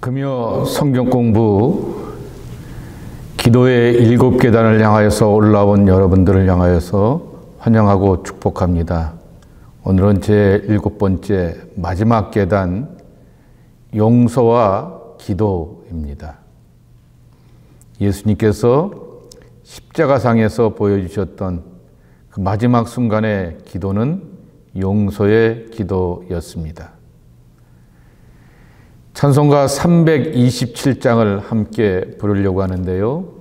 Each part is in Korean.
금요 성경 공부 기도의 7계단을 향하여서 올라온 여러분들을 향하여서 환영하고 축복합니다. 오늘은 제 7번째 마지막 계단 용서와 기도입니다. 예수님께서 십자가상에서 보여주셨던 그 마지막 순간의 기도는 용서의 기도였습니다. 찬송가 327장을 함께 부르려고 하는데요.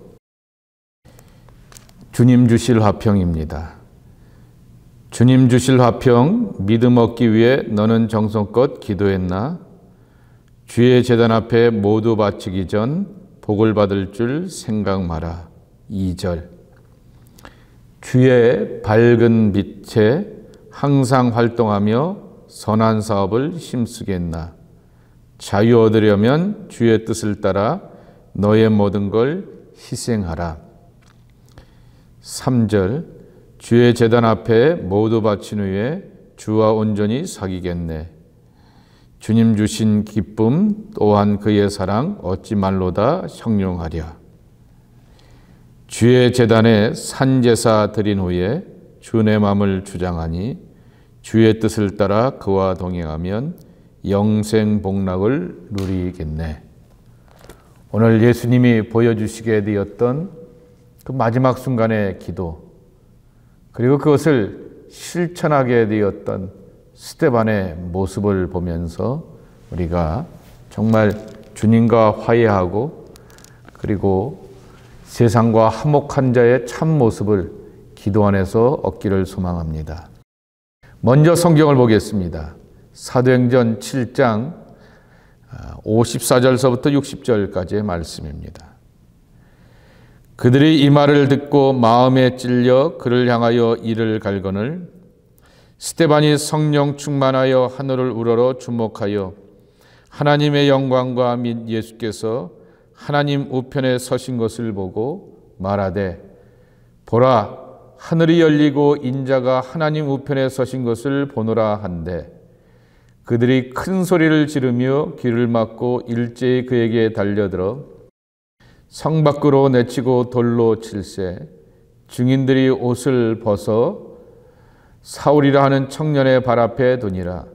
주님 주실 화평입니다. 주님 주실 화평 믿음 얻기 위해 너는 정성껏 기도했나? 주의 제단 앞에 모두 바치기 전 복을 받을 줄 생각 마라. 2절. 주의 밝은 빛에 항상 활동하며 선한 사업을 힘쓰겠나? 자유 얻으려면 주의 뜻을 따라 너의 모든 걸 희생하라. 3절. 주의 제단 앞에 모두 바친 후에 주와 온전히 사귀겠네. 주님 주신 기쁨 또한 그의 사랑 어찌 말로다 형용하랴. 주의 제단에 산제사 드린 후에 주 내 맘을 주장하니 주의 뜻을 따라 그와 동행하면 영생 복락을 누리겠네. 오늘 예수님이 보여주시게 되었던 그 마지막 순간의 기도, 그리고 그것을 실천하게 되었던 스데반의 모습을 보면서 우리가 정말 주님과 화해하고 그리고 세상과 화목한 자의 참 모습을 기도 안에서 얻기를 소망합니다. 먼저 성경을 보겠습니다. 사도행전 7장 54절서부터 60절까지의 말씀입니다. 그들이 이 말을 듣고 마음에 찔려 그를 향하여 이를 갈거늘 스데반이 성령 충만하여 하늘을 우러러 주목하여 하나님의 영광과 및 예수께서 하나님 우편에 서신 것을 보고 말하되 보라 하늘이 열리고 인자가 하나님 우편에 서신 것을 보노라 한데 그들이 큰 소리를 지르며 귀를 막고 일제히 그에게 달려들어 성 밖으로 내치고 돌로 칠세 증인들이 옷을 벗어 사울이라 하는 청년의 발 앞에 두니라.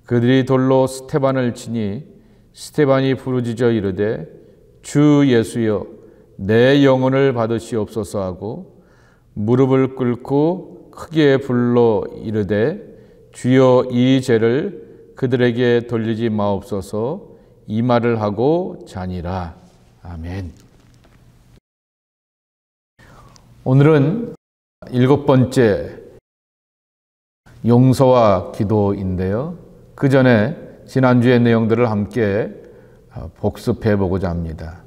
그들이 돌로 스데반을 치니 스데반이 부르짖어 이르되 주 예수여 내 영혼을 받으시옵소서 하고 무릎을 꿇고 크게 불러 이르되 주여 이 죄를 그들에게 돌리지 마옵소서. 이 말을 하고 자니라. 아멘. 오늘은 7번째 용서와 기도인데요. 그 전에 지난주의 내용들을 함께 복습해 보고자 합니다.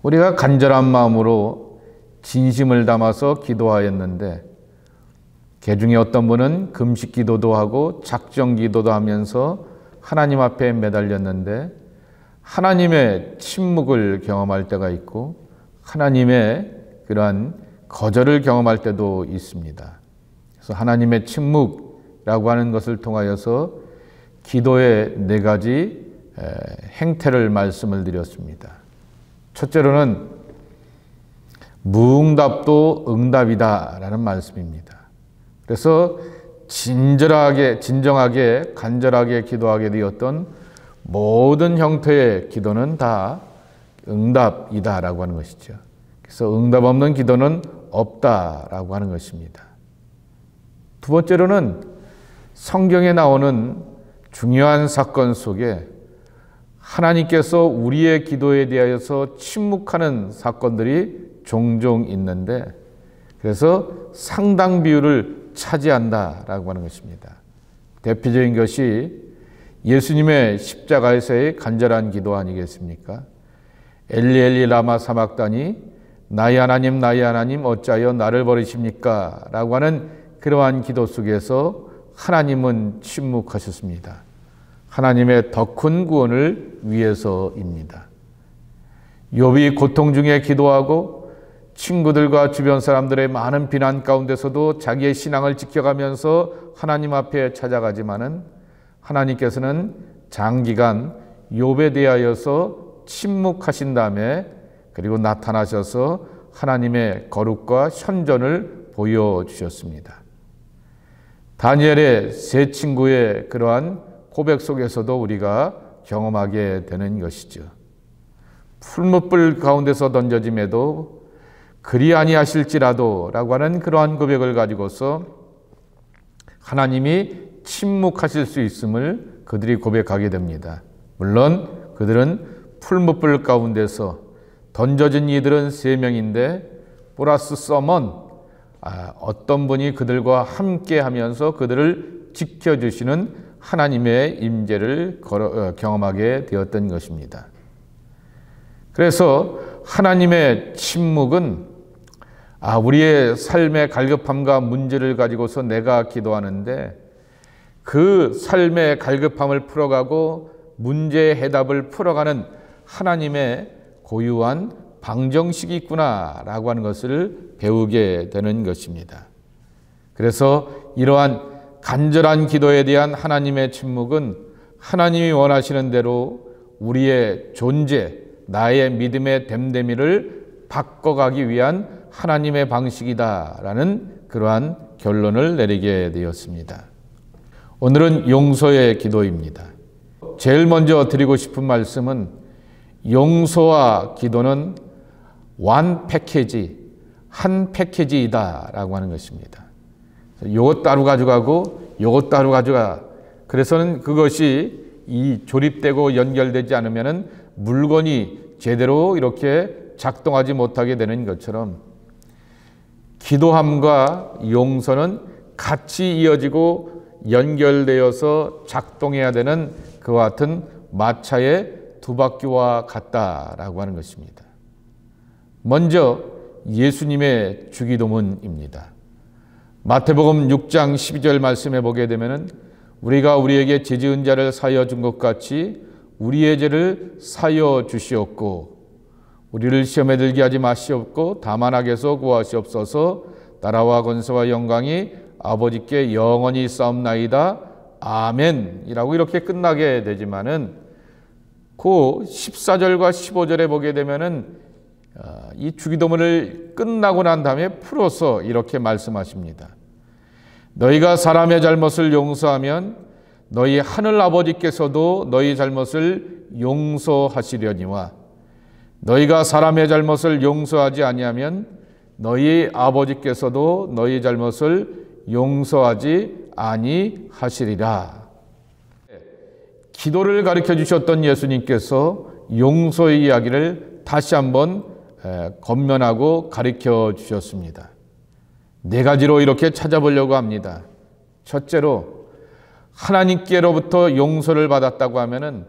우리가 간절한 마음으로 진심을 담아서 기도하였는데 그중에 어떤 분은 금식 기도도 하고 작정 기도도 하면서 하나님 앞에 매달렸는데 하나님의 침묵을 경험할 때가 있고 하나님의 그러한 거절을 경험할 때도 있습니다. 그래서 하나님의 침묵이라고 하는 것을 통하여서 기도의 4가지 행태를 말씀을 드렸습니다. 첫째로는 무응답도 응답이다라는 말씀입니다. 그래서 진정하게 간절하게 기도하게 되었던 모든 형태의 기도는 다 응답이다라고 하는 것이죠. 그래서 응답 없는 기도는 없다라고 하는 것입니다. 두 번째로는 성경에 나오는 중요한 사건 속에 하나님께서 우리의 기도에 대하여서 침묵하는 사건들이 종종 있는데 그래서 상당 비율을 차지한다라고 하는 것입니다. 대표적인 것이 예수님의 십자가에서의 간절한 기도 아니겠습니까? 엘리 엘리 라마 사막다니 나의 하나님 어찌하여 나를 버리십니까? 라고 하는 그러한 기도 속에서 하나님은 침묵하셨습니다. 하나님의 더 큰 구원을 위해서입니다. 욥이 고통 중에 기도하고 친구들과 주변 사람들의 많은 비난 가운데서도 자기의 신앙을 지켜가면서 하나님 앞에 찾아가지만은 하나님께서는 장기간 욥에 대하여서 침묵하신 다음에 그리고 나타나셔서 하나님의 거룩과 현존을 보여주셨습니다. 다니엘의 세 친구의 그러한 고백 속에서도 우리가 경험하게 되는 것이죠. 풀무불 가운데서 던져짐에도 그리 아니하실지라도 라고 하는 그러한 고백을 가지고서 하나님이 침묵하실 수 있음을 그들이 고백하게 됩니다. 물론 그들은 풀무불 가운데서 던져진 이들은 3명인데 플러스 서먼 어떤 분이 그들과 함께 하면서 그들을 지켜주시는 하나님의 임재를 경험하게 되었던 것입니다. 그래서 하나님의 침묵은 우리의 삶의 갈급함과 문제를 가지고서 내가 기도하는데 그 삶의 갈급함을 풀어가고 문제의 해답을 풀어가는 하나님의 고유한 방정식이 있구나라고 하는 것을 배우게 되는 것입니다. 그래서 이러한 간절한 기도에 대한 하나님의 침묵은 하나님이 원하시는 대로 우리의 존재, 나의 믿음의 됨됨이를 바꿔가기 위한 하나님의 방식이다라는 그러한 결론을 내리게 되었습니다. 오늘은 용서의 기도입니다. 제일 먼저 드리고 싶은 말씀은 용서와 기도는 원 패키지, 한 패키지이다라고 하는 것입니다. 요것 따로 가져가고 요것 따로 가져가. 그래서는 그것이 이 조립되고 연결되지 않으면은 물건이 제대로 이렇게 작동하지 못하게 되는 것처럼 기도함과 용서는 같이 이어지고 연결되어서 작동해야 되는 그와 같은 마차의 두 바퀴와 같다라고 하는 것입니다. 먼저 예수님의 주기도문입니다. 마태복음 6장 12절 말씀에 보게 되면은 우리가 우리에게 죄 지은 자를 사하여 준 것 같이 우리의 죄를 사하여 주시옵고 우리를 시험에 들게 하지 마시옵고 다만 악에서 구하시옵소서. 나라와 권세와 영광이 아버지께 영원히 있사옵나이다. 아멘이라고 이렇게 끝나게 되지만은 그 14절과 15절에 보게 되면은 이 주기도문을 끝나고 난 다음에 풀어서 이렇게 말씀하십니다. 너희가 사람의 잘못을 용서하면 너희 하늘 아버지께서도 너희 잘못을 용서하시려니와 너희가 사람의 잘못을 용서하지 아니하면 너희 아버지께서도 너희 잘못을 용서하지 아니하시리라. 기도를 가르쳐 주셨던 예수님께서 용서의 이야기를 다시 한번 권면하고 가르쳐 주셨습니다. 4가지로 이렇게 찾아보려고 합니다. 첫째로 하나님께로부터 용서를 받았다고 하면은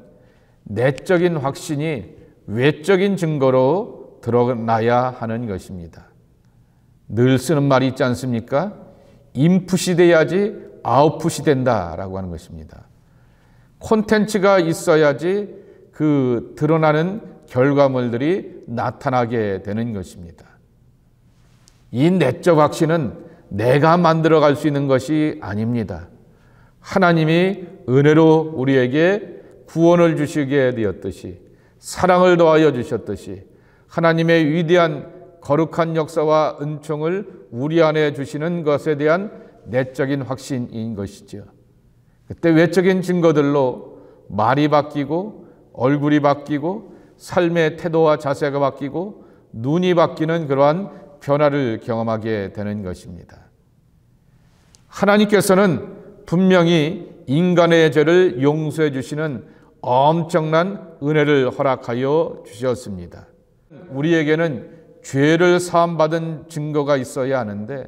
내적인 확신이 외적인 증거로 드러나야 하는 것입니다. 늘 쓰는 말이 있지 않습니까? 인풋이 돼야지 아웃풋이 된다라고 하는 것입니다. 콘텐츠가 있어야지 그 드러나는 결과물들이 나타나게 되는 것입니다. 이 내적 확신은 내가 만들어갈 수 있는 것이 아닙니다. 하나님이 은혜로 우리에게 구원을 주시게 되었듯이 사랑을 더하여 주셨듯이 하나님의 위대한 거룩한 역사와 은총을 우리 안에 주시는 것에 대한 내적인 확신인 것이죠. 그때 외적인 증거들로 말이 바뀌고 얼굴이 바뀌고 삶의 태도와 자세가 바뀌고 눈이 바뀌는 그러한 변화를 경험하게 되는 것입니다. 하나님께서는 분명히 인간의 죄를 용서해 주시는 엄청난 은혜를 허락하여 주셨습니다. 우리에게는 죄를 사함받은 증거가 있어야 하는데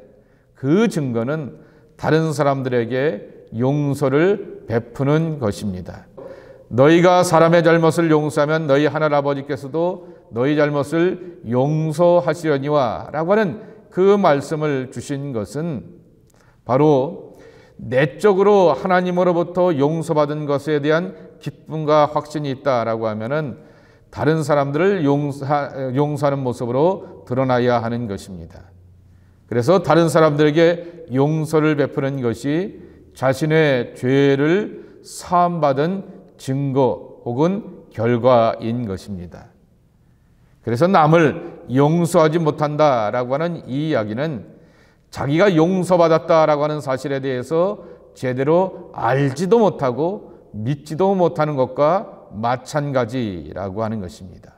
그 증거는 다른 사람들에게 용서를 베푸는 것입니다. 너희가 사람의 잘못을 용서하면 너희 하늘 아버지께서도 너희 잘못을 용서하시려니와 라고 하는 그 말씀을 주신 것은 바로 내적으로 하나님으로부터 용서받은 것에 대한 기쁨과 확신이 있다라고 하면은 다른 사람들을 용서하는 모습으로 드러나야 하는 것입니다. 그래서 다른 사람들에게 용서를 베푸는 것이 자신의 죄를 사함받은 증거 혹은 결과인 것입니다. 그래서 남을 용서하지 못한다라고 하는 이 이야기는 자기가 용서받았다라고 하는 사실에 대해서 제대로 알지도 못하고 믿지도 못하는 것과 마찬가지라고 하는 것입니다.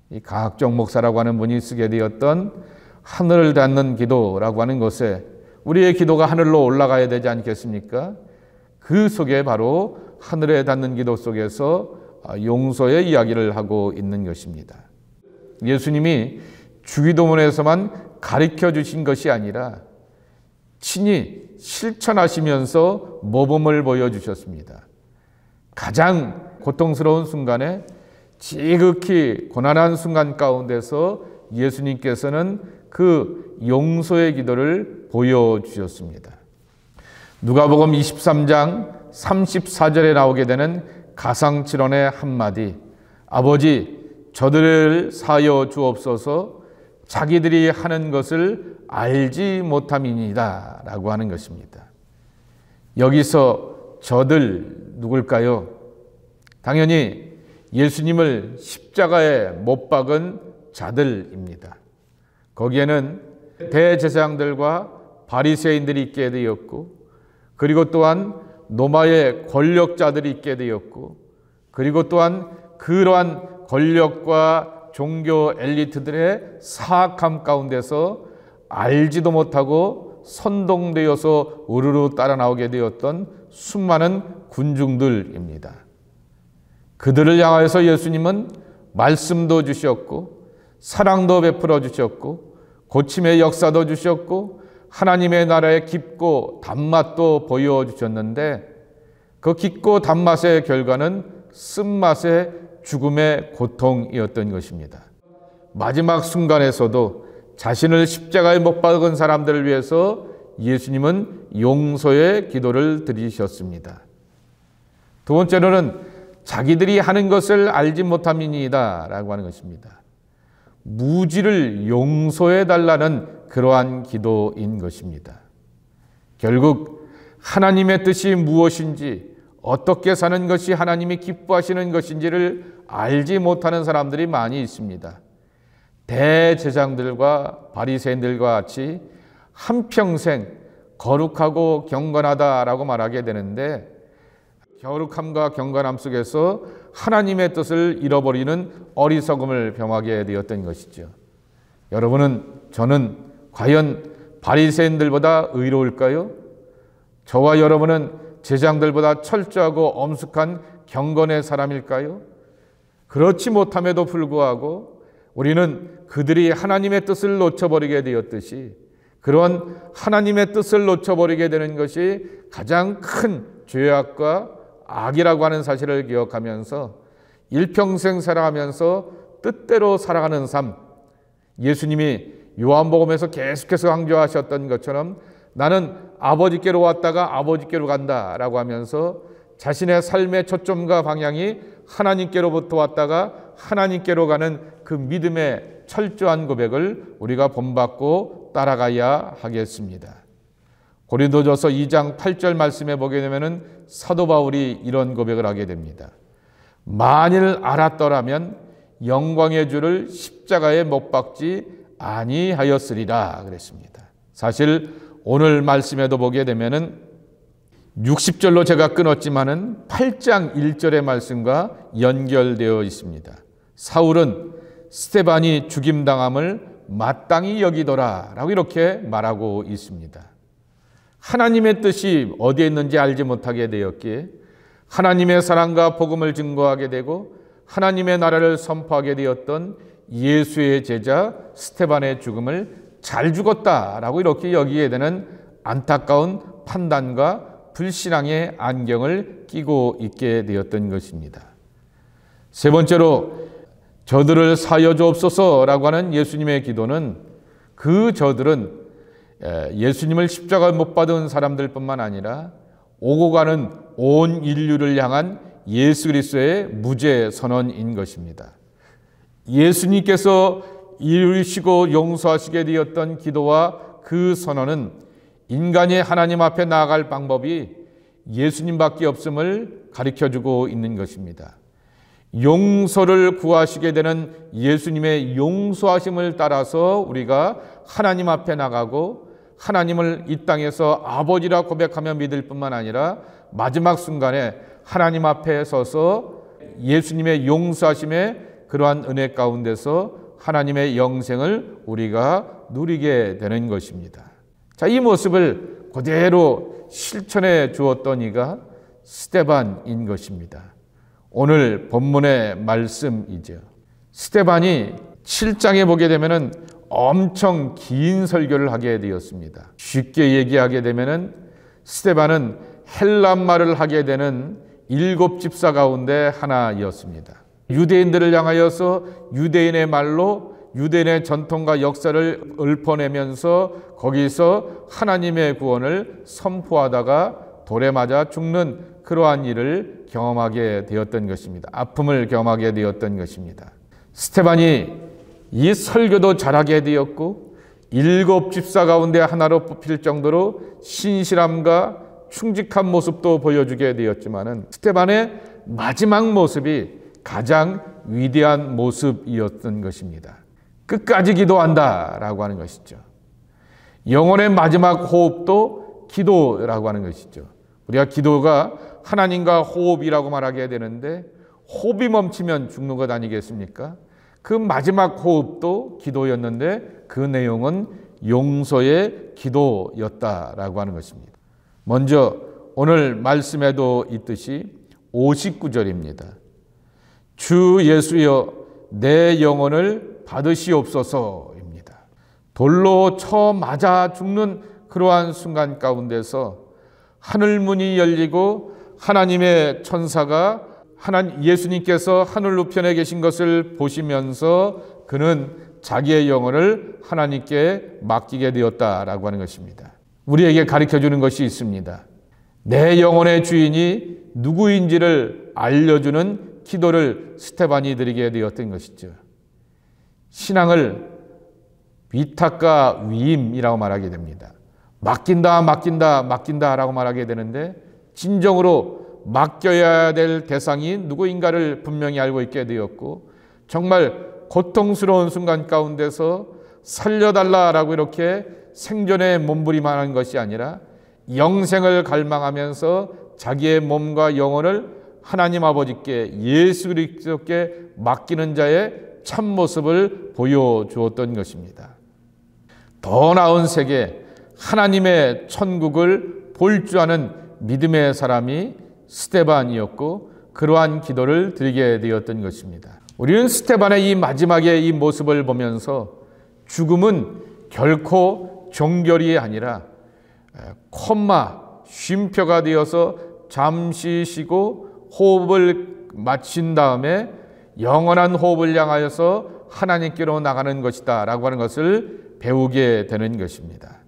이 가학종 목사라고 하는 분이 쓰게 되었던 하늘을 닿는 기도라고 하는 것에 우리의 기도가 하늘로 올라가야 되지 않겠습니까? 그 속에 바로 하늘에 닿는 기도 속에서 용서의 이야기를 하고 있는 것입니다. 예수님이 주기도문에서만 가르쳐 주신 것이 아니라 친히 실천하시면서 모범을 보여주셨습니다. 가장 고통스러운 순간에 지극히 고난한 순간 가운데서 예수님께서는 그 용서의 기도를 보여주셨습니다. 누가복음 23장 34절에 나오게 되는 가상칠언의 한마디, 아버지 저들을 사하여 주옵소서 자기들이 하는 것을 알지 못함이니이다 라고 하는 것입니다. 여기서 저들 누굴까요? 당연히 예수님을 십자가에 못 박은 자들입니다. 거기에는 대제사장들과 바리새인들이 있게 되었고, 그리고 또한 로마의 권력자들이 있게 되었고, 그리고 또한 그러한 권력과 종교 엘리트들의 사악함 가운데서 알지도 못하고 선동되어서 우르르 따라 나오게 되었던 수많은 군중들입니다. 그들을 향하여서 예수님은 말씀도 주셨고 사랑도 베풀어 주셨고 고침의 역사도 주셨고 하나님의 나라의 깊고 단맛도 보여주셨는데, 그 깊고 단맛의 결과는 쓴맛의 죽음의 고통이었던 것입니다. 마지막 순간에서도 자신을 십자가에 못 박은 사람들을 위해서 예수님은 용서의 기도를 드리셨습니다. 두 번째로는 자기들이 하는 것을 알지 못함이니이다 라고 하는 것입니다. 무지를 용서해 달라는 그러한 기도인 것입니다. 결국 하나님의 뜻이 무엇인지, 어떻게 사는 것이 하나님이 기뻐하시는 것인지를 알지 못하는 사람들이 많이 있습니다. 대제사장들과 바리새인들과 같이 한평생 거룩하고 경건하다라고 말하게 되는데, 거룩함과 경건함 속에서 하나님의 뜻을 잃어버리는 어리석음을 범하게 되었던 것이죠. 여러분은, 저는 과연 바리새인들보다 의로울까요? 저와 여러분은 제사장들보다 철저하고 엄숙한 경건의 사람일까요? 그렇지 못함에도 불구하고 우리는 그들이 하나님의 뜻을 놓쳐버리게 되었듯이, 그런 하나님의 뜻을 놓쳐버리게 되는 것이 가장 큰 죄악과 악이라고 하는 사실을 기억하면서 일평생 살아가면서 뜻대로 살아가는 삶, 예수님이 요한복음에서 계속해서 강조하셨던 것처럼 나는 아버지께로 왔다가 아버지께로 간다라고 하면서 자신의 삶의 초점과 방향이 하나님께로부터 왔다가 하나님께로 가는 그 믿음의 철저한 고백을 우리가 본받고 따라가야 하겠습니다. 고린도전서 2장 8절 말씀에 보게 되면 사도 바울이 이런 고백을 하게 됩니다. 만일 알았더라면 영광의 주를 십자가에 못 박지 아니하였으리라 그랬습니다. 사실 오늘 말씀에도 보게 되면은 60절로 제가 끊었지만은 8장 1절의 말씀과 연결되어 있습니다. 사울은 스데반이 죽임당함을 마땅히 여기더라 라고 이렇게 말하고 있습니다. 하나님의 뜻이 어디에 있는지 알지 못하게 되었기에 하나님의 사랑과 복음을 증거하게 되고 하나님의 나라를 선포하게 되었던 예수의 제자 스데반의 죽음을 잘 죽었다라고 이렇게 여기게 되는 안타까운 판단과 불신앙의 안경을 끼고 있게 되었던 것입니다. 세 번째로 저들을 사하여 주옵소서라고 하는 예수님의 기도는, 그 저들은 예수님을 십자가에 못 박은 사람들뿐만 아니라 오고 가는 온 인류를 향한 예수 그리스도의 무죄 선언인 것입니다. 예수님께서 이루시고 용서하시게 되었던 기도와 그 선언은 인간이 하나님 앞에 나아갈 방법이 예수님밖에 없음을 가르쳐주고 있는 것입니다. 용서를 구하시게 되는 예수님의 용서하심을 따라서 우리가 하나님 앞에 나가고 하나님을 이 땅에서 아버지라 고백하며 믿을 뿐만 아니라 마지막 순간에 하나님 앞에 서서 예수님의 용서하심의 그러한 은혜 가운데서 하나님의 영생을 우리가 누리게 되는 것입니다. 자, 이 모습을 그대로 실천해 주었던 이가 스데반인 것입니다. 오늘 본문의 말씀이죠. 스데반이 7장에 보게 되면은 엄청 긴 설교를 하게 되었습니다. 쉽게 얘기하게 되면은 스데반은 헬란말을 하게 되는 7 집사 가운데 하나였습니다. 유대인들을 향하여서 유대인의 말로 유대인의 전통과 역사를 읊어내면서 거기서 하나님의 구원을 선포하다가 돌에 맞아 죽는 그러한 일을 경험하게 되었던 것입니다. 아픔을 경험하게 되었던 것입니다. 스데반이 이 설교도 잘하게 되었고 7 집사 가운데 하나로 뽑힐 정도로 신실함과 충직한 모습도 보여주게 되었지만은 스데반의 마지막 모습이 가장 위대한 모습이었던 것입니다. 끝까지 기도한다라고 하는 것이죠. 영혼의 마지막 호흡도 기도라고 하는 것이죠. 우리가 기도가 하나님과 호흡이라고 말하게 되는데 호흡이 멈추면 죽는 것 아니겠습니까? 그 마지막 호흡도 기도였는데 그 내용은 용서의 기도였다라고 하는 것입니다. 먼저 오늘 말씀에도 있듯이 59절입니다. 주 예수여 내 영혼을 받으시옵소서입니다. 돌로 쳐 맞아 죽는 그러한 순간 가운데서 하늘문이 열리고 하나님의 천사가 예수님께서 하늘 우편에 계신 것을 보시면서 그는 자기의 영혼을 하나님께 맡기게 되었다라고 하는 것입니다. 우리에게 가르쳐주는 것이 있습니다. 내 영혼의 주인이 누구인지를 알려주는 기도를 스데반이 드리게 되었던 것이죠. 신앙을 위탁과 위임이라고 말하게 됩니다. 맡긴다라고 말하게 되는데 진정으로 맡겨야 될 대상이 누구인가를 분명히 알고 있게 되었고 정말 고통스러운 순간 가운데서 살려달라라고 이렇게 생존에 몸부림하는 것이 아니라 영생을 갈망하면서 자기의 몸과 영혼을 하나님 아버지께 예수 그리스도께 맡기는 자의 참모습을 보여주었던 것입니다. 더 나은 세계 하나님의 천국을 볼 줄 아는 믿음의 사람이 스데반이었고 그러한 기도를 드리게 되었던 것입니다. 우리는 스데반의 이 마지막의 이 모습을 보면서 죽음은 결코 종결이 아니라 콤마, 쉼표가 되어서 잠시 쉬고 호흡을 마친 다음에 영원한 호흡을 향하여서 하나님께로 나가는 것이다 라고 하는 것을 배우게 되는 것입니다.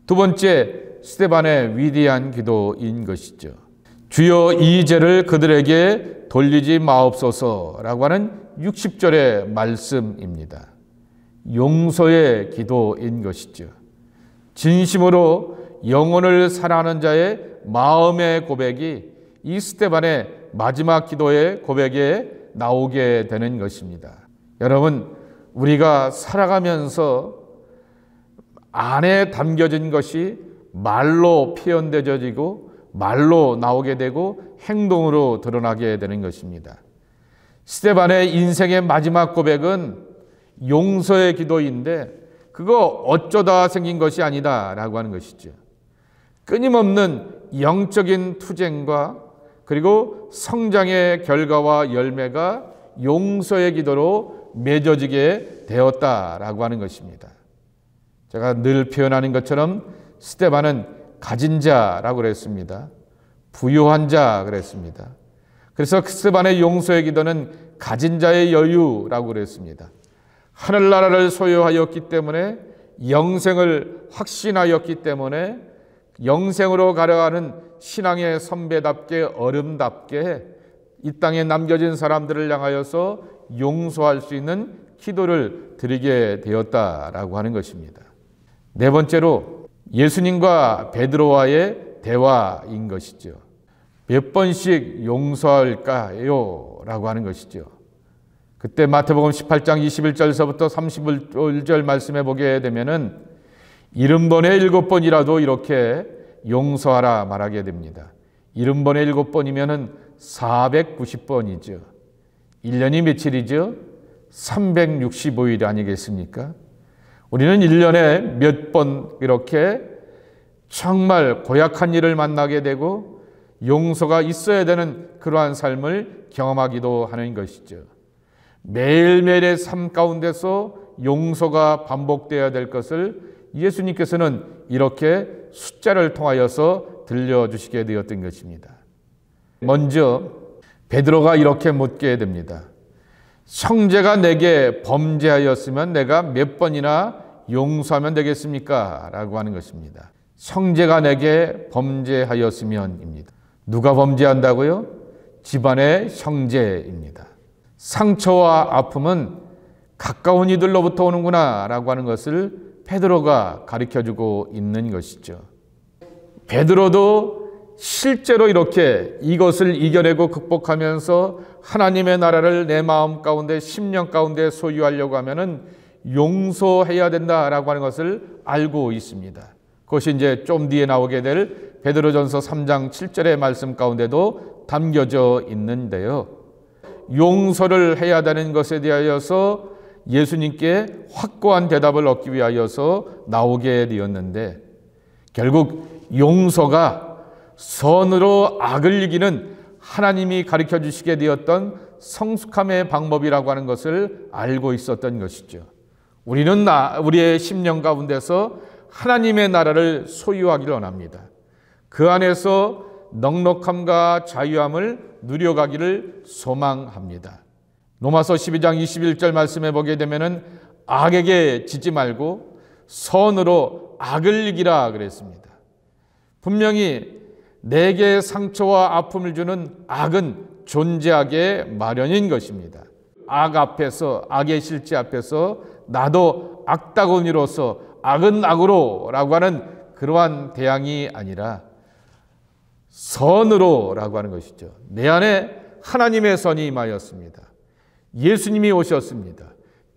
두 번째, 스데반의 위대한 기도인 것이죠. 주여 이 죄를 그들에게 돌리지 마옵소서라고 하는 60절의 말씀입니다. 용서의 기도인 것이죠. 진심으로 영혼을 사랑하는 자의 마음의 고백이 이 스데반의 마지막 기도의 고백에 나오게 되는 것입니다. 여러분, 우리가 살아가면서 안에 담겨진 것이 말로 표현되어지고 말로 나오게 되고 행동으로 드러나게 되는 것입니다. 스데반의 인생의 마지막 고백은 용서의 기도인데 그거 어쩌다 생긴 것이 아니다라고 하는 것이죠. 끊임없는 영적인 투쟁과 그리고 성장의 결과와 열매가 용서의 기도로 맺어지게 되었다라고 하는 것입니다. 제가 늘 표현하는 것처럼 스데반은 가진 자라고 그랬습니다. 부유한 자 그랬습니다. 그래서 스데반의 용서의 기도는 가진 자의 여유라고 그랬습니다. 하늘나라를 소유하였기 때문에 영생을 확신하였기 때문에 영생으로 가려가는 신앙의 선배답게 어른답게 이 땅에 남겨진 사람들을 향하여서 용서할 수 있는 기도를 드리게 되었다라고 하는 것입니다. 네 번째로 예수님과 베드로와의 대화인 것이죠. 몇 번씩 용서할까요? 라고 하는 것이죠. 그때 마태복음 18장 21절서부터 31절 말씀해 보게 되면은 70번에 7번이라도 이렇게 용서하라 말하게 됩니다. 70번에 7번이면은 490번이죠. 1년이 며칠이죠? 365일 아니겠습니까? 우리는 1년에 몇 번 이렇게 정말 고약한 일을 만나게 되고 용서가 있어야 되는 그러한 삶을 경험하기도 하는 것이죠. 매일매일의 삶 가운데서 용서가 반복되어야 될 것을 예수님께서는 이렇게 숫자를 통하여서 들려주시게 되었던 것입니다. 먼저 베드로가 이렇게 묻게 됩니다. 형제가 내게 범죄하였으면 내가 몇 번이나 용서하면 되겠습니까? 라고 하는 것입니다. 형제가 내게 범죄하였으면입니다. 누가 범죄한다고요? 집안의 형제입니다. 상처와 아픔은 가까운 이들로부터 오는구나 라고 하는 것을 베드로가 가르쳐주고 있는 것이죠. 베드로도 실제로 이렇게 이것을 이겨내고 극복하면서 하나님의 나라를 내 마음 가운데 심령 가운데 소유하려고 하면은 용서해야 된다라고 하는 것을 알고 있습니다. 그것이 이제 좀 뒤에 나오게 될 베드로전서 3장 7절의 말씀 가운데도 담겨져 있는데요. 용서를 해야 되는 것에 대하여서 예수님께 확고한 대답을 얻기 위하여서 나오게 되었는데 결국 용서가 선으로 악을 이기는 하나님이 가르쳐 주시게 되었던 성숙함의 방법이라고 하는 것을 알고 있었던 것이죠. 우리는 우리의 심령 가운데서 하나님의 나라를 소유하기를 원합니다. 그 안에서 넉넉함과 자유함을 누려가기를 소망합니다. 로마서 12장 21절 말씀해 보게 되면은 악에게 지지 말고 선으로 악을 이기라 그랬습니다. 분명히 내게 상처와 아픔을 주는 악은 존재하게 마련인 것입니다. 악 앞에서, 악의 실제 앞에서 나도 악다구니로서 악은 악으로 라고 하는 그러한 대항이 아니라 선으로 라고 하는 것이죠. 내 안에 하나님의 선이 임하였습니다. 예수님이 오셨습니다.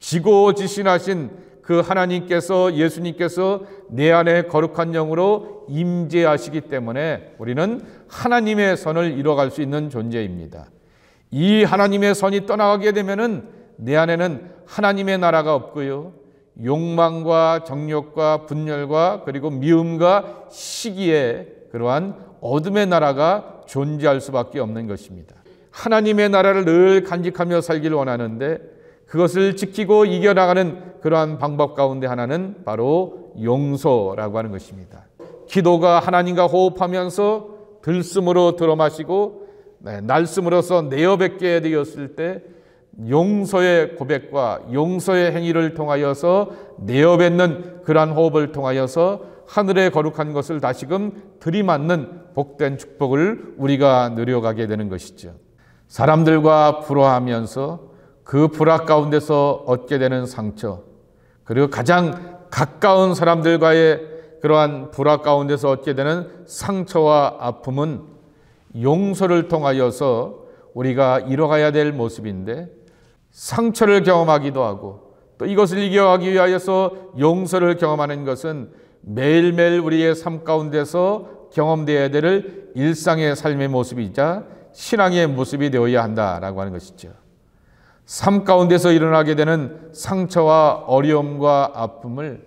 지고지신하신 그 하나님께서 예수님께서 내 안에 거룩한 영으로 임재하시기 때문에 우리는 하나님의 선을 이뤄갈 수 있는 존재입니다. 이 하나님의 선이 떠나가게 되면은 내 안에는 하나님의 나라가 없고요. 욕망과 정욕과 분열과 그리고 미움과 시기의 그러한 어둠의 나라가 존재할 수밖에 없는 것입니다. 하나님의 나라를 늘 간직하며 살기를 원하는데 그것을 지키고 이겨나가는 그러한 방법 가운데 하나는 바로 용서라고 하는 것입니다. 기도가 하나님과 호흡하면서 들숨으로 들어마시고 날숨으로써 내어뱉게 되었을 때 용서의 고백과 용서의 행위를 통하여서 내어뱉는 그러한 호흡을 통하여서 하늘의 거룩한 것을 다시금 들이맞는 복된 축복을 우리가 누려가게 되는 것이죠. 사람들과 불화하면서 그 불화 가운데서 얻게 되는 상처, 그리고 가장 가까운 사람들과의 그러한 불화 가운데서 얻게 되는 상처와 아픔은 용서를 통하여서 우리가 이뤄가야 될 모습인데 상처를 경험하기도 하고 또 이것을 이겨가기 위하여서 용서를 경험하는 것은 매일매일 우리의 삶 가운데서 경험되어야 될 일상의 삶의 모습이자 신앙의 모습이 되어야 한다라고 하는 것이죠. 삶 가운데서 일어나게 되는 상처와 어려움과 아픔을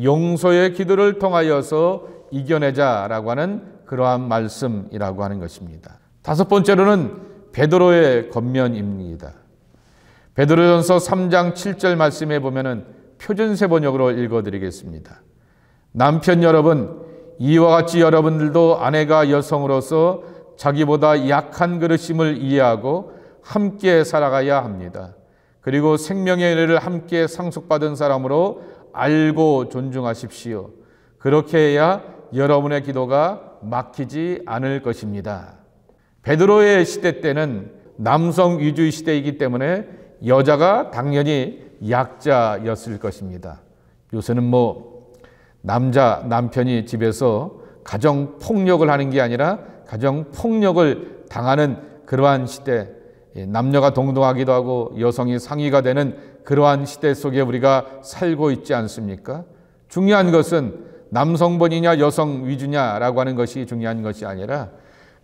용서의 기도를 통하여서 이겨내자라고 하는 그러한 말씀이라고 하는 것입니다. 다섯 번째로는 베드로의 권면입니다. 베드로전서 3장 7절 말씀에 보면은 표준세 번역으로 읽어드리겠습니다. 남편 여러분, 이와 같이 여러분들도 아내가 여성으로서 자기보다 약한 그릇임을 이해하고 함께 살아가야 합니다. 그리고 생명의 은혜를 함께 상속받은 사람으로 알고 존중하십시오. 그렇게 해야 여러분의 기도가 막히지 않을 것입니다. 베드로의 시대 때는 남성 위주의 시대이기 때문에 여자가 당연히 약자였을 것입니다. 요새는 남편이 집에서 가정 폭력을 하는 게 아니라 가정 폭력을 당하는 그러한 시대, 남녀가 동등하기도 하고 여성이 상위가 되는 그러한 시대 속에 우리가 살고 있지 않습니까? 중요한 것은 남성본이냐 여성 위주냐라고 하는 것이 중요한 것이 아니라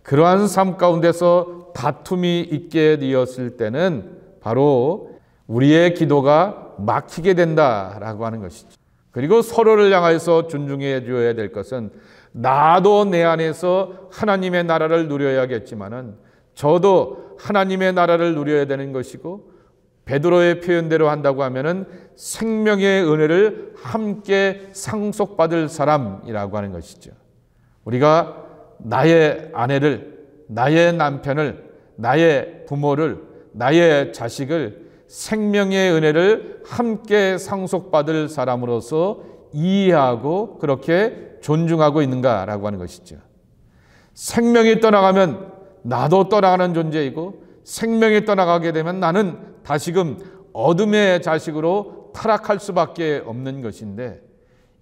그러한 삶 가운데서 다툼이 있게 되었을 때는 바로 우리의 기도가 막히게 된다라고 하는 것이죠. 그리고 서로를 향해서 존중해 줘야 될 것은 나도 내 안에서 하나님의 나라를 누려야겠지만은 저도 하나님의 나라를 누려야 되는 것이고, 베드로의 표현대로 한다고 하면은 생명의 은혜를 함께 상속받을 사람이라고 하는 것이죠. 우리가 나의 아내를, 나의 남편을, 나의 부모를, 나의 자식을 생명의 은혜를 함께 상속받을 사람으로서 이해하고 그렇게 존중하고 있는가라고 하는 것이죠. 생명이 떠나가면 나도 떠나가는 존재이고, 생명이 떠나가게 되면 나는 다시금 어둠의 자식으로 타락할 수밖에 없는 것인데,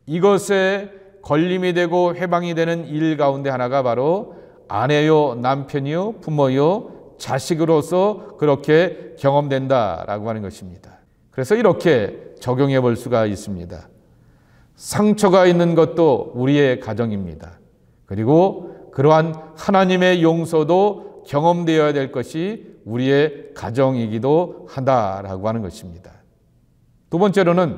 이것에 걸림이 되고 해방이 되는 일 가운데 하나가 바로 아내요, 남편이요, 부모요, 자식으로서 그렇게 경험된다라고 하는 것입니다. 그래서 이렇게 적용해 볼 수가 있습니다. 상처가 있는 것도 우리의 가정입니다. 그리고 그러한 하나님의 용서도 경험되어야 될 것이 우리의 가정이기도 하다라고 하는 것입니다. 두 번째로는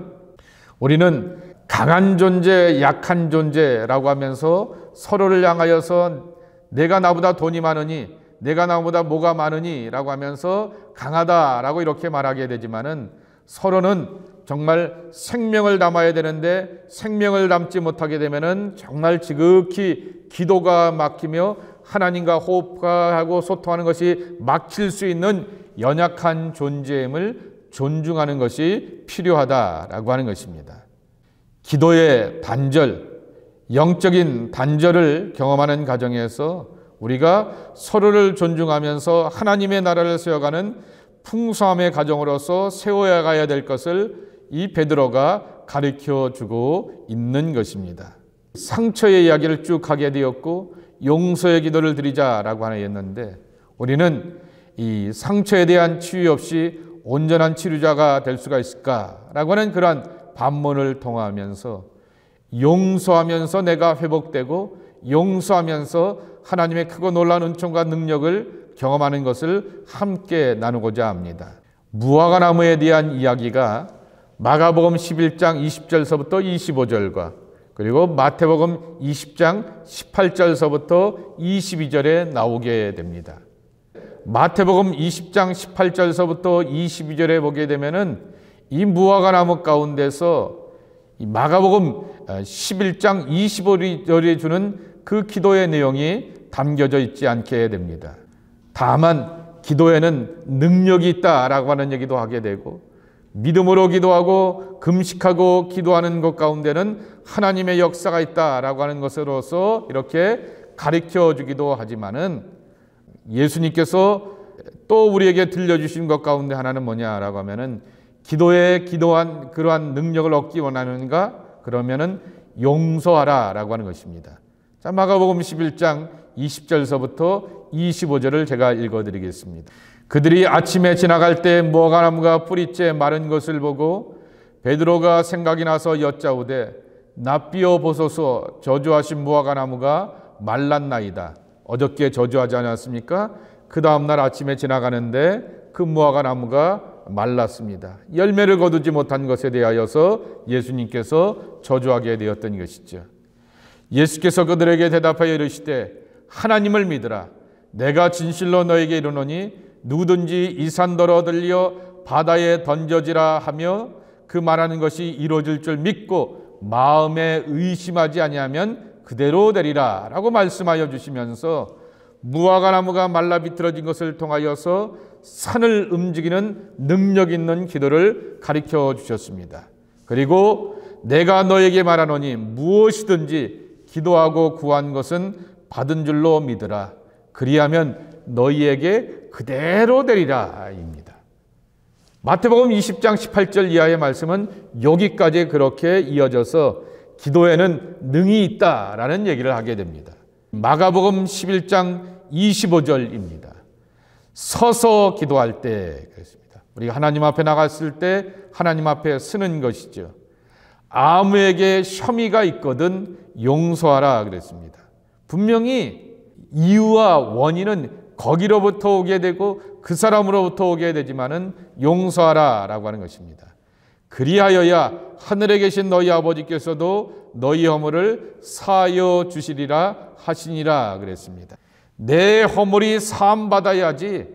우리는 강한 존재, 약한 존재라고 하면서 서로를 향하여서 내가 나보다 돈이 많으니, 내가 나보다 뭐가 많으니 라고 하면서 강하다라고 이렇게 말하게 되지만은, 서로는 정말 생명을 담아야 되는데 생명을 담지 못하게 되면은 정말 지극히 기도가 막히며 하나님과 호흡하고 소통하는 것이 막힐 수 있는 연약한 존재임을 존중하는 것이 필요하다라고 하는 것입니다. 기도의 단절, 영적인 단절을 경험하는 가정에서 우리가 서로를 존중하면서 하나님의 나라를 세워가는 풍성함의 가정으로서 세워야 가야 될 것을 이 베드로가 가르쳐주고 있는 것입니다. 상처의 이야기를 쭉 하게 되었고 용서의 기도를 드리자라고 하나 했는데, 우리는 이 상처에 대한 치유 없이 온전한 치료자가 될 수가 있을까라고 하는 그러한 반문을 통하면서 용서하면서 내가 회복되고 용서하면서 하나님의 크고 놀라운 은총과 능력을 경험하는 것을 함께 나누고자 합니다. 무화과나무에 대한 이야기가 마가복음 11장 20절서부터 25절과 그리고 마태복음 20장 18절서부터 22절에 나오게 됩니다. 마태복음 20장 18절서부터 22절에 보게 되면은 이 무화과나무 가운데서 이 마가복음 11장 25절에 주는 그 기도의 내용이 담겨져 있지 않게 됩니다. 다만 기도에는 능력이 있다라고 하는 얘기도 하게 되고, 믿음으로 기도하고 금식하고 기도하는 것 가운데는 하나님의 역사가 있다라고 하는 것으로서 이렇게 가르쳐 주기도 하지만은, 예수님께서 또 우리에게 들려주신 것 가운데 하나는 뭐냐라고 하면은, 기도에 기도한 그러한 능력을 얻기 원하는가? 그러면은 용서하라라고 하는 것입니다. 자, 마가복음 11장 20절서부터 25절을 제가 읽어드리겠습니다. 그들이 아침에 지나갈 때 무화과나무가 뿌리째 마른 것을 보고 베드로가 생각이 나서 여짜오되, 납비어 보소서, 저주하신 무화과나무가 말랐나이다. 어저께 저주하지 않았습니까? 그 다음날 아침에 지나가는데 그 무화과나무가 말랐습니다. 열매를 거두지 못한 것에 대하여서 예수님께서 저주하게 되었던 것이죠. 예수께서 그들에게 대답하여 이르시되, 하나님을 믿으라. 내가 진실로 너에게 이르노니 누구든지 이 산더러 들려 바다에 던져지라 하며 그 말하는 것이 이루어질 줄 믿고 마음에 의심하지 아니하면 그대로 되리라 라고 말씀하여 주시면서, 무화과나무가 말라 비틀어진 것을 통하여서 산을 움직이는 능력 있는 기도를 가르쳐 주셨습니다. 그리고 내가 너에게 말하노니 무엇이든지 기도하고 구한 것은 받은 줄로 믿으라. 그리하면 너희에게 그대로 되리라 입니다. 마태복음 20장 18절 이하의 말씀은 여기까지 그렇게 이어져서 기도에는 능이 있다라는 얘기를 하게 됩니다. 마가복음 11장 25절입니다. 서서 기도할 때 그랬습니다. 우리가 하나님 앞에 나갔을 때 하나님 앞에 서는 것이죠. 아무에게 혐의가 있거든 용서하라 그랬습니다. 분명히 이유와 원인은 거기로부터 오게 되고 그 사람으로부터 오게 되지만은 용서하라 라고 하는 것입니다. 그리하여야 하늘에 계신 너희 아버지께서도 너희 허물을 사하여 주시리라 하시니라 그랬습니다. 내 허물이 사함받아야지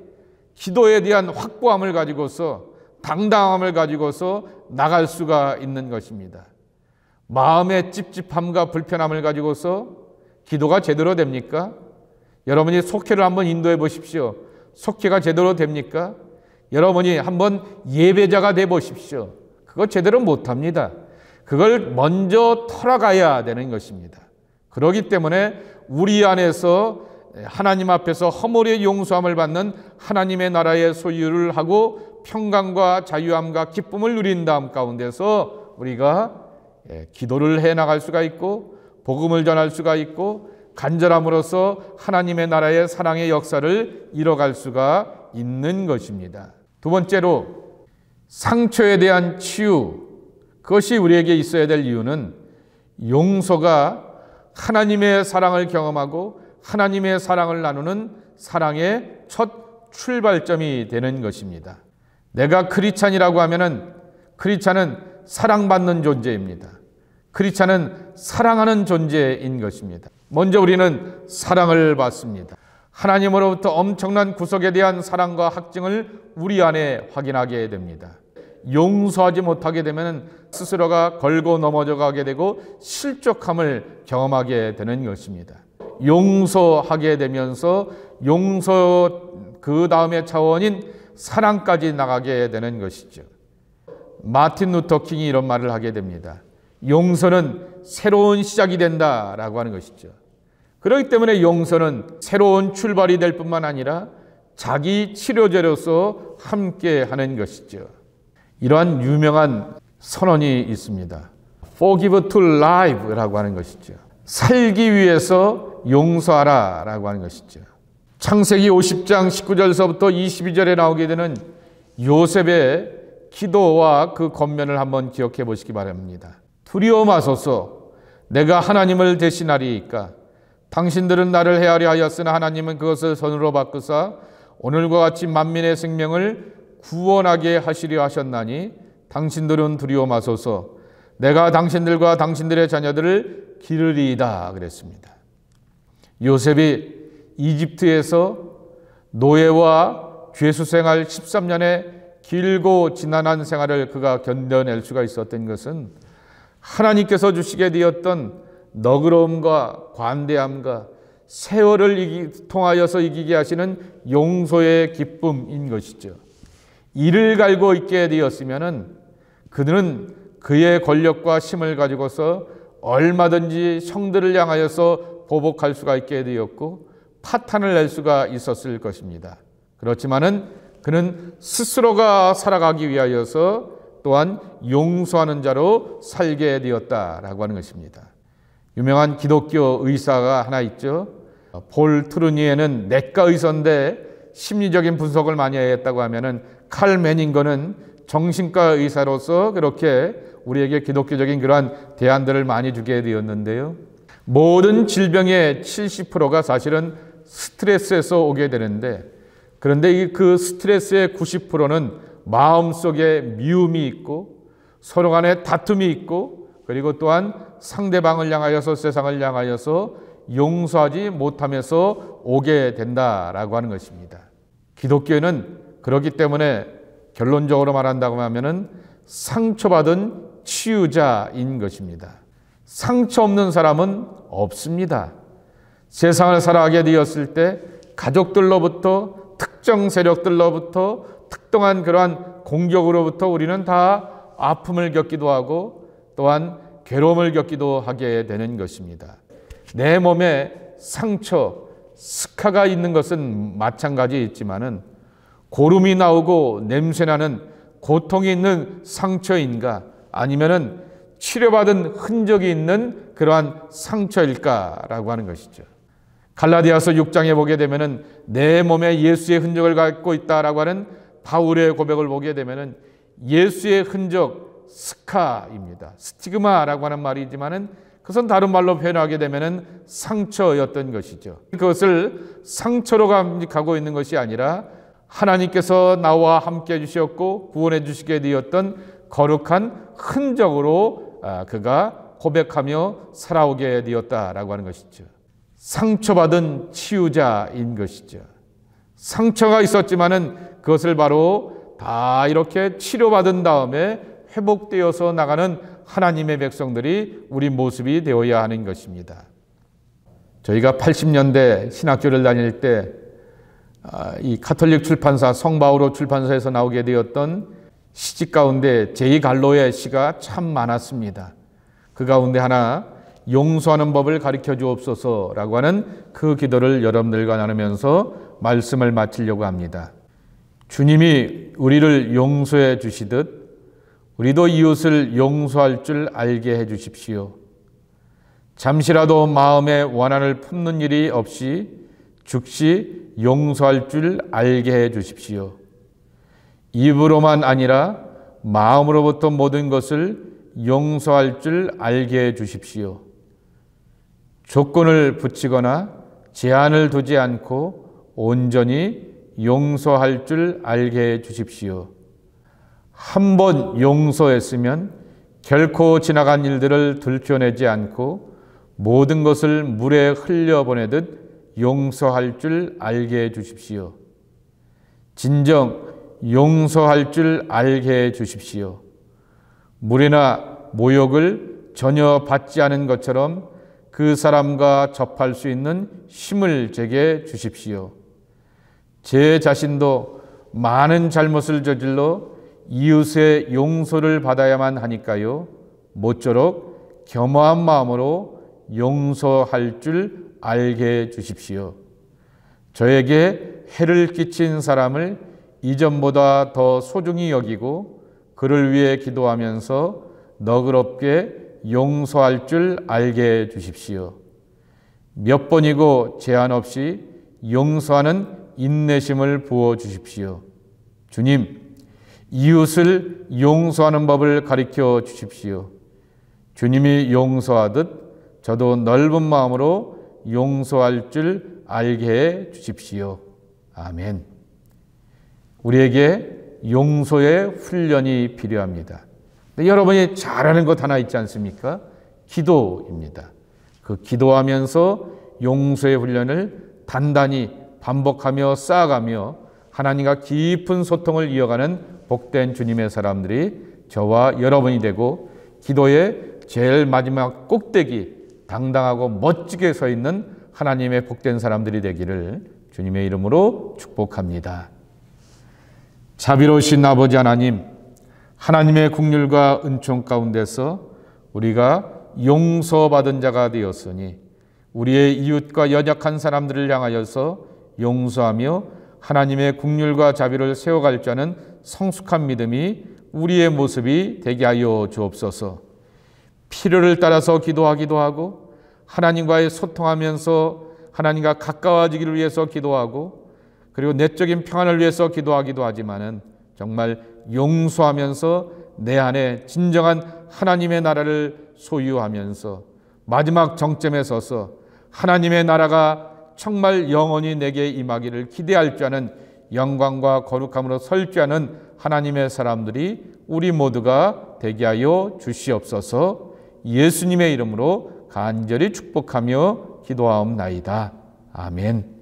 기도에 대한 확고함을 가지고서 당당함을 가지고서 나갈 수가 있는 것입니다. 마음의 찝찝함과 불편함을 가지고서 기도가 제대로 됩니까? 여러분이 속회를 한번 인도해 보십시오. 속회가 제대로 됩니까? 여러분이 한번 예배자가 돼 보십시오. 그거 제대로 못합니다. 그걸 먼저 털어가야 되는 것입니다. 그렇기 때문에 우리 안에서 하나님 앞에서 허물의 용서함을 받는 하나님의 나라의 소유를 하고 평강과 자유함과 기쁨을 누린 다음 가운데서 우리가 기도를 해나갈 수가 있고 복음을 전할 수가 있고 간절함으로써 하나님의 나라의 사랑의 역사를 이뤄갈 수가 있는 것입니다. 두 번째로 상처에 대한 치유, 그것이 우리에게 있어야 될 이유는 용서가 하나님의 사랑을 경험하고 하나님의 사랑을 나누는 사랑의 첫 출발점이 되는 것입니다. 내가 크리스찬이라고 하면은 크리스찬은 사랑받는 존재입니다. 크리스찬은 사랑하는 존재인 것입니다. 먼저 우리는 사랑을 받습니다. 하나님으로부터 엄청난 구속에 대한 사랑과 확증을 우리 안에 확인하게 됩니다. 용서하지 못하게 되면 스스로가 걸고 넘어져 가게 되고 실족함을 경험하게 되는 것입니다. 용서하게 되면서 용서 그 다음의 차원인 사랑까지 나가게 되는 것이죠. 마틴 루터 킹이 이런 말을 하게 됩니다. 용서는 새로운 시작이 된다라고 하는 것이죠. 그렇기 때문에 용서는 새로운 출발이 될 뿐만 아니라 자기 치료제로서 함께 하는 것이죠. 이러한 유명한 선언이 있습니다. Forgive to live라고 하는 것이죠. 살기 위해서 용서하라 라고 하는 것이죠. 창세기 50장 19절서부터 22절에 나오게 되는 요셉의 기도와 그 겉면을 한번 기억해 보시기 바랍니다. 두려워 마소서, 내가 하나님을 대신하리이까. 당신들은 나를 해하려 하였으나 하나님은 그것을 선으로 바꾸사 오늘과 같이 만민의 생명을 구원하게 하시려 하셨나니 당신들은 두려워 마소서, 내가 당신들과 당신들의 자녀들을 기르리이다 그랬습니다. 요셉이 이집트에서 노예와 죄수 생활 13년의 길고 지난한 생활을 그가 견뎌낼 수가 있었던 것은 하나님께서 주시게 되었던 너그러움과 관대함과 세월을 통하여서 이기게 하시는 용서의 기쁨인 것이죠. 이를 갈고 있게 되었으면은 그들은 그의 권력과 힘을 가지고서 얼마든지 형들을 향하여서 보복할 수가 있게 되었고 파탄을 낼 수가 있었을 것입니다. 그렇지만은 그는 스스로가 살아가기 위하여서 또한 용서하는 자로 살게 되었다라고 하는 것입니다. 유명한 기독교 의사가 하나 있죠. 폴 트루니에는 내과 의사인데 심리적인 분석을 많이 했다고 하면은 칼 매닝거는 정신과 의사로서 그렇게 우리에게 기독교적인 그러한 대안들을 많이 주게 되었는데요. 모든 질병의 70%가 사실은 스트레스에서 오게 되는데, 그런데 그 스트레스의 90%는 마음속에 미움이 있고 서로 간에 다툼이 있고 그리고 또한 상대방을 향하여서 세상을 향하여서 용서하지 못하면서 오게 된다라고 하는 것입니다. 기독교는 그렇기 때문에 결론적으로 말한다고 하면은 상처받은 치유자인 것입니다. 상처 없는 사람은 없습니다. 세상을 살아가게 되었을 때 가족들로부터 특정 세력들로부터 특정한 그러한 공격으로부터 우리는 다 아픔을 겪기도 하고 또한 괴로움을 겪기도 하게 되는 것입니다. 내 몸에 상처, 스카가 있는 것은 마찬가지이지만은 고름이 나오고 냄새나는 고통이 있는 상처인가 아니면은 치료받은 흔적이 있는 그러한 상처일까라고 하는 것이죠. 갈라디아서 6장에 보게 되면은 내 몸에 예수의 흔적을 갖고 있다라고 하는 바울의 고백을 보게 되면은 예수의 흔적 스카입니다. 스티그마라고 하는 말이지만은 그것은 다른 말로 표현하게 되면은 상처였던 것이죠. 그것을 상처로 가고 있는 것이 아니라 하나님께서 나와 함께 해주셨고 구원해 주시게 되었던 거룩한 흔적으로 그가 고백하며 살아오게 되었다라고 하는 것이죠. 상처받은 치유자인 것이죠. 상처가 있었지만은 그것을 바로 다 이렇게 치료받은 다음에 회복되어서 나가는 하나님의 백성들이 우리 모습이 되어야 하는 것입니다. 저희가 80년대 신학교를 다닐 때 이 가톨릭 출판사 성바오로 출판사에서 나오게 되었던 시집 가운데 제2갈로의 시가 참 많았습니다. 그 가운데 하나 용서하는 법을 가르쳐 주옵소서라고 하는 그 기도를 여러분들과 나누면서 말씀을 마치려고 합니다. 주님이 우리를 용서해 주시듯 우리도 이웃을 용서할 줄 알게 해 주십시오. 잠시라도 마음에 원한을 품는 일이 없이 즉시 용서할 줄 알게 해 주십시오. 입으로만 아니라 마음으로부터 모든 것을 용서할 줄 알게 해 주십시오. 조건을 붙이거나 제한을 두지 않고 온전히 용서할 줄 알게 해 주십시오. 한 번 용서했으면 결코 지나간 일들을 들춰내지 않고 모든 것을 물에 흘려보내듯 용서할 줄 알게 해 주십시오. 진정 용서할 줄 알게 해 주십시오. 무례나 모욕을 전혀 받지 않은 것처럼 그 사람과 접할 수 있는 힘을 제게 주십시오. 제 자신도 많은 잘못을 저질러 이웃의 용서를 받아야만 하니까요. 모쪼록 겸허한 마음으로 용서할 줄 알게 해 주십시오. 저에게 해를 끼친 사람을 이전보다 더 소중히 여기고 그를 위해 기도하면서 너그럽게 용서할 줄 알게 해 주십시오. 몇 번이고 제한 없이 용서하는 인내심을 부어 주십시오. 주님, 이웃을 용서하는 법을 가르쳐 주십시오. 주님이 용서하듯 저도 넓은 마음으로 용서할 줄 알게 해 주십시오. 아멘. 우리에게 용서의 훈련이 필요합니다. 여러분이 잘하는 것 하나 있지 않습니까? 기도입니다. 그 기도하면서 용서의 훈련을 단단히 반복하며 쌓아가며 하나님과 깊은 소통을 이어가는 복된 주님의 사람들이 저와 여러분이 되고 기도의 제일 마지막 꼭대기 당당하고 멋지게 서 있는 하나님의 복된 사람들이 되기를 주님의 이름으로 축복합니다. 자비로우신 아버지 하나님, 하나님의 긍휼과 은총 가운데서 우리가 용서받은 자가 되었으니 우리의 이웃과 연약한 사람들을 향하여서 용서하며 하나님의 긍휼과 자비를 세워갈 자는 성숙한 믿음이 우리의 모습이 되게 하여 주옵소서. 필요를 따라서 기도하기도 하고 하나님과의 소통하면서 하나님과 가까워지기를 위해서 기도하고 그리고 내적인 평안을 위해서 기도하기도 하지만은 정말 용서하면서 내 안에 진정한 하나님의 나라를 소유하면서 마지막 정점에 서서 하나님의 나라가 정말 영원히 내게 임하기를 기대할 줄 아는 영광과 거룩함으로 설 줄 아는 하나님의 사람들이 우리 모두가 되게 하여 주시옵소서. 예수님의 이름으로 간절히 축복하며 기도하옵나이다. 아멘.